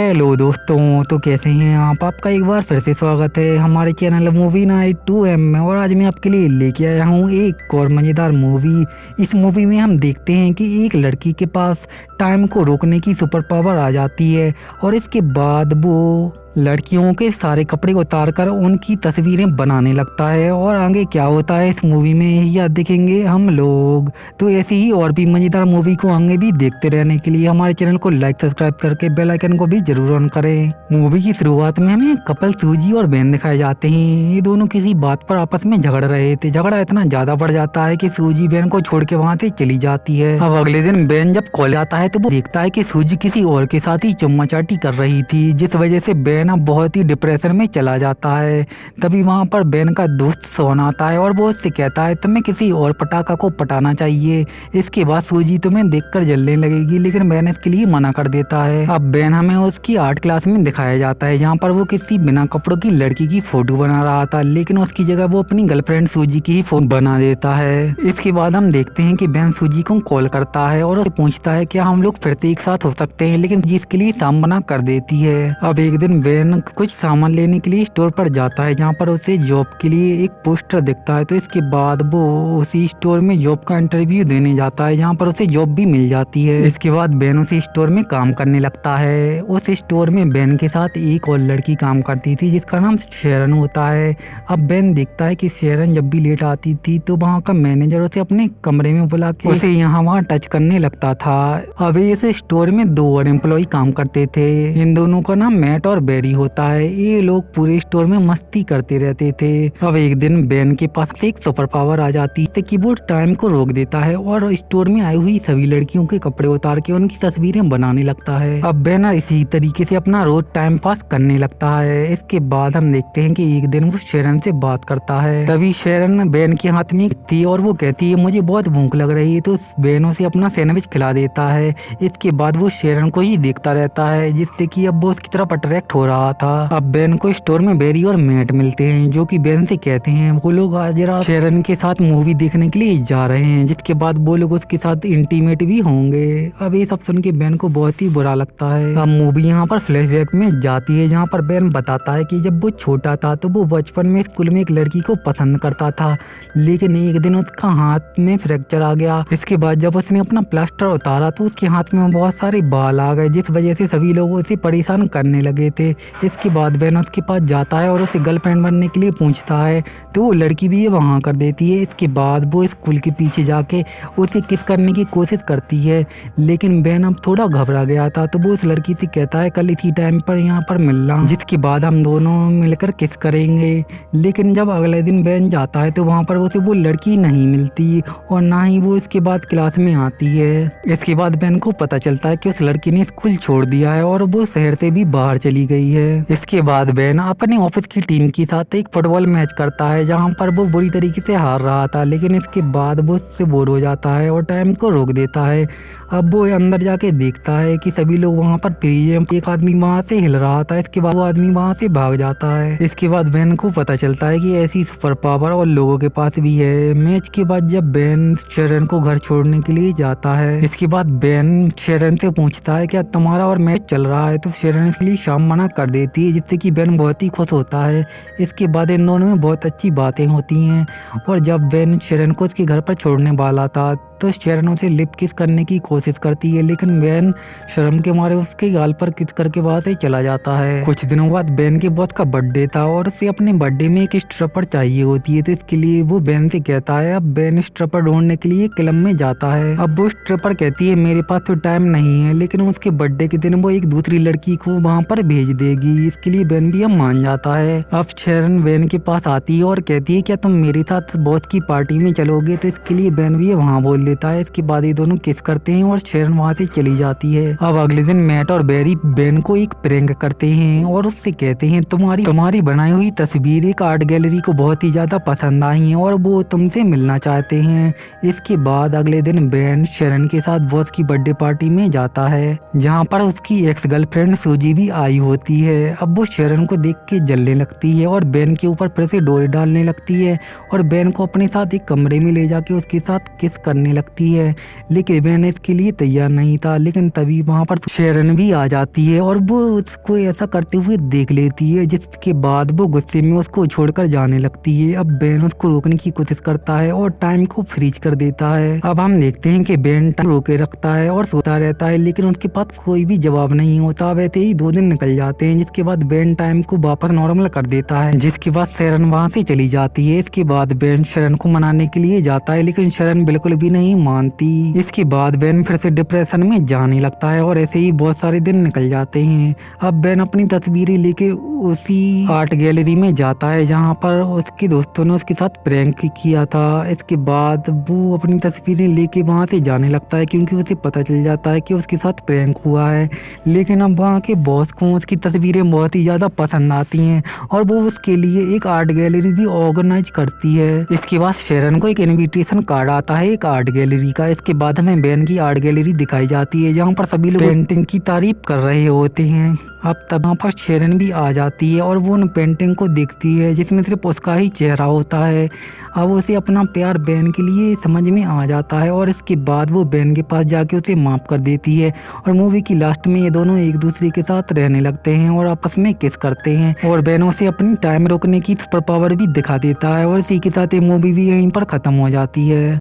Hello दोस्तों, तो कैसे हैं आप। आपका एक बार फिर से स्वागत है हमारे चैनल मूवी नाइट 2M में। और आज मैं आपके लिए लेके आया हूँ एक और मज़ेदार मूवी। इस मूवी में हम देखते हैं कि एक लड़की के पास टाइम को रोकने की सुपर पावर आ जाती है और इसके बाद वो लड़कियों के सारे कपड़े उतार कर उनकी तस्वीरें बनाने लगता है। और आगे क्या होता है इस मूवी में यह देखेंगे हम लोग। तो ऐसी ही और भी मज़ेदार मूवी को आगे भी देखते रहने के लिए हमारे चैनल को लाइक सब्सक्राइब करके बेल आइकन को भी जरूर ऑन करें। मूवी की शुरुआत में हमें कपल सूजी और बेन दिखाए जाते हैं। ये दोनों किसी बात पर आपस में झगड़ रहे थे। झगड़ा इतना ज्यादा बढ़ जाता है कि सूजी बेन को छोड़ के वहाँ से चली जाती है। अब अगले दिन बेन जब कॉलेज आता है तो वो देखता है कि सूजी किसी और के साथ ही चुम्मा चाटी कर रही थी, जिस वजह से बेन अब बहुत ही डिप्रेशन में चला जाता है। तभी वहाँ पर बेन का दोस्त सोन आता है और वो उससे कहता है तुम्हें किसी और पटाखा को पटाना चाहिए, इसके बाद सूजी तुम्हें देखकर जलने लगेगी। लेकिन बेन इसके लिए मना कर देता है। अब बेन हमें उसकी आर्ट क्लास में दिखाया जाता है जहाँ पर वो किसी बिना कपड़ों की लड़की की फोटो बना रहा था, लेकिन उसकी जगह वो अपनी गर्लफ्रेंड सूजी की ही फोटो बना देता है। इसके बाद हम देखते हैं कि बेन सूजी को कॉल करता है और उससे पूछता है क्या हम लोग फिर से एक साथ हो सकते हैं, लेकिन जिसके लिए साम बना कर देती है। अब एक दिन बेन कुछ सामान लेने के लिए स्टोर पर जाता है जहाँ पर उसे जॉब के लिए एक पोस्टर दिखता है। तो इसके बाद वो उसी स्टोर में जॉब का इंटरव्यू देने जाता है जहाँ पर उसे जॉब भी मिल जाती है। इसके बाद बेन उसी स्टोर में काम करने लगता है। उस स्टोर में बेन के साथ एक और लड़की काम करती थी जिसका नाम शेरन होता है। अब बेन देखता है कि शेरन जब भी लेट आती थी तो वहाँ का मैनेजर उसे अपने कमरे में बुला के उसे यहाँ वहाँ टच करने लगता था। अभी इस स्टोर में दो और एम्प्लॉय काम करते थे। इन दोनों का नाम मैट और बेरी होता है। ये लोग पूरे स्टोर में मस्ती करते रहते थे। अब एक दिन बेन के पास एक सुपर पावर आ जाती है कि वो टाइम को रोक देता है और स्टोर में आई हुई सभी लड़कियों के कपड़े उतार के उनकी तस्वीरें बनाने लगता है। अब बेन इसी तरीके से अपना रोज टाइम पास करने लगता है। इसके बाद हम देखते हैं कि एक दिन वो शेरन से बात करता है। तभी शेरन बेन के हाथ में थी और वो कहती है मुझे बहुत भूख लग रही है, तो बेन उसे अपना सैंडविच खिला देता है। इसके बाद वो शेरन को ही देखता रहता है जिससे कि अब वो उसकी तरफ अट्रैक्ट हो रहा था। अब बेन को स्टोर में बेरी और मैट मिलते हैं जो कि बेन से कहते हैं वो लोग आज रात शेरन के साथ मूवी देखने के लिए जा रहे हैं, जिसके बाद वो लोग उसके साथ इंटीमेट भी होंगे। अब ये सब सुन के बेन को बहुत ही बुरा लगता है। अब मूवी यहाँ पर फ्लैशबैक में जाती है जहाँ पर बेन बताता है कि जब वो छोटा था तो वो बचपन में स्कूल में एक लड़की को पसंद करता था, लेकिन एक दिन उसका हाथ में फ्रैक्चर आ गया। इसके बाद जब उसने अपना प्लास्टर उतारा तो उसके हाथ में बहुत सारे बाल आ गए, जिस वजह से सभी लोग उसे परेशान करने लगे थे। इसके बाद बेन उसके पास जाता है और उसे गर्लफ्रेंड बनने के लिए पूछता है तो वो लड़की भी वहाँ कर देती है। इसके बाद वो स्कूल के पीछे जाके उसे किस करने की कोशिश करती है, लेकिन बेन अब थोड़ा घबरा गया था तो वो उस लड़की से कहता है कल इसी टाइम पर यहाँ पर मिलना, जिसके बाद हम दोनों मिलकर किस करेंगे। लेकिन जब अगले दिन बेन जाता है तो वहाँ पर उसे वो लड़की नहीं मिलती और ना ही वो इसके बाद क्लास में आती है। इसके बाद बेन को पता चलता है कि उस लड़की ने स्कूल छोड़ दिया है और वो शहर से भी बाहर चली गई है। इसके बाद बेन अपने ऑफिस की टीम के साथ एक फुटबॉल मैच करता है जहाँ पर वो बुरी तरीके से हार रहा था, लेकिन इसके बाद वो उससे बोर हो जाता है और टाइम को रोक देता है। अब वो अंदर जाके देखता है कि सभी लोग वहाँ पर फ्री है। एक आदमी वहाँ से हिल रहा था। इसके बाद वो आदमी वहाँ से भाग जाता है। इसके बाद बेन को पता चलता है कि ऐसी सुपर पावर और लोगों के पास भी है। मैच के बाद जब बेन शेरन को घर छोड़ने के लिए जाता है, इसके बाद बेन शेरन से पूछता है क्या तुम्हारा और मैच चल रहा है, तो शेरन इसलिए शाम मना कर देती है जिससे कि बेन बहुत ही खुश होता है। इसके बाद इन दोनों में बहुत अच्छी बातें होती हैं और जब बेन शेरन को उसके घर पर छोड़ने वाला था तो शेरन उसे लिप किस करने की कोशिश करती है, लेकिन बेन शर्म के मारे उसके गाल पर किस करके वहां से चला जाता है। कुछ दिनों बाद बेन के बॉस का बर्थडे था और उसे अपने बर्थडे में एक स्ट्रपर चाहिए होती है, तो इसके लिए वो बेन से कहता है। अब बेन स्ट्रपर ढूंढने के लिए क्लब में जाता है। अब वो स्ट्रपर कहती है मेरे पास तो टाइम नहीं है, लेकिन उसके बर्थडे के दिन वो एक दूसरी लड़की को वहाँ पर भेज देगी। इसके लिए बेन भी अब मान जाता है। अब शेरन बेन के पास आती है और कहती है क्या तुम मेरे साथ बॉस की पार्टी में चलोगे, तो इसके लिए बेन भी वहाँ बोल देता है। इसके बाद ये दोनों किस करते हैं और शेरन वहाँ से चली जाती है। अब अगले दिन मैट और बेरी बेन को एक प्रैंक करते हैं और उससे कहते हैं तुम्हारी बनाई हुई तस्वीर एक आर्ट गैलरी को बहुत ही ज्यादा पसंद आई है और वो तुमसे मिलना चाहते हैं। इसके बाद अगले दिन बेन शेरन के साथ बॉस की बर्थडे पार्टी में जाता है जहाँ पर उसकी एक्स गर्लफ्रेंड सूजी भी आई होती है। अब वो शेरन को देख के जलने लगती है और बेन के ऊपर फिर से डोरी डालने लगती है और बेन को अपने साथ एक कमरे में ले जाके उसके साथ किस करने लगती है, लेकिन बेन इसके लिए तैयार नहीं था। लेकिन तभी वहाँ पर शेरन भी आ जाती है और वो उसको ऐसा करते हुए देख लेती है, जिसके बाद वो गुस्से में उसको छोड़कर जाने लगती है। अब बेन उसको रोकने की कोशिश करता है और टाइम को फ्रीज कर देता है। अब हम देखते हैं कि बेन टाइम रोके रखता है और सोता रहता है, लेकिन उसके पास कोई भी जवाब नहीं होता। वैसे ही 2 दिन निकल जाते हैं, जिसके बाद बेन टाइम को वापस नॉर्मल कर देता है, जिसके बाद शेरन वहाँ से चली जाती है। इसके बाद बेन शेरन को मनाने के लिए जाता है, लेकिन शेरन बिल्कुल भी नहीं मानती। इसके बाद बेन फिर से डिप्रेशन में जाने लगता है और ऐसे ही बहुत सारे दिन निकल जाते हैं। अब बेन अपनी तस्वीरें लेके उसी आर्ट गैलरी में जाता है जहाँ पर उसके दोस्तों ने उसके साथ प्रैंक किया था। इसके बाद वो अपनी तस्वीरें लेके वहाँ से जाने लगता है, क्योंकि उसे पता चल जाता है कि उसके साथ प्रैंक हुआ है। लेकिन अब वहाँ के बॉस को उसकी तस्वीरें बहुत ही ज़्यादा पसंद आती हैं और वो उसके लिए एक आर्ट गैलरी भी ऑर्गेनाइज करती है। इसके बाद शेरन को एक इनविटेशन कार्ड आता है एक आर्ट गैलरी का। इसके बाद हमें बेन की आर्ट गैलरी दिखाई जाती है, जहाँ पर सभी लोग पेंटिंग की तारीफ कर रहे होते हैं। अब तब वहाँ पर शेरन भी आ जाती है और वो उन पेंटिंग को देखती है, जिसमें सिर्फ उसका ही चेहरा होता है। अब उसे अपना प्यार बेन के लिए समझ में आ जाता है और इसके बाद वो बेन के पास जाके उसे माफ कर देती है। और मूवी की लास्ट में ये दोनों एक दूसरे के साथ रहने लगते हैं और आपस में किस करते हैं, और बेन उसे अपनी टाइम रोकने की सुपर पावर भी दिखा देता है। और इसी के साथ ये मूवी भी यहीं पर खत्म हो जाती है।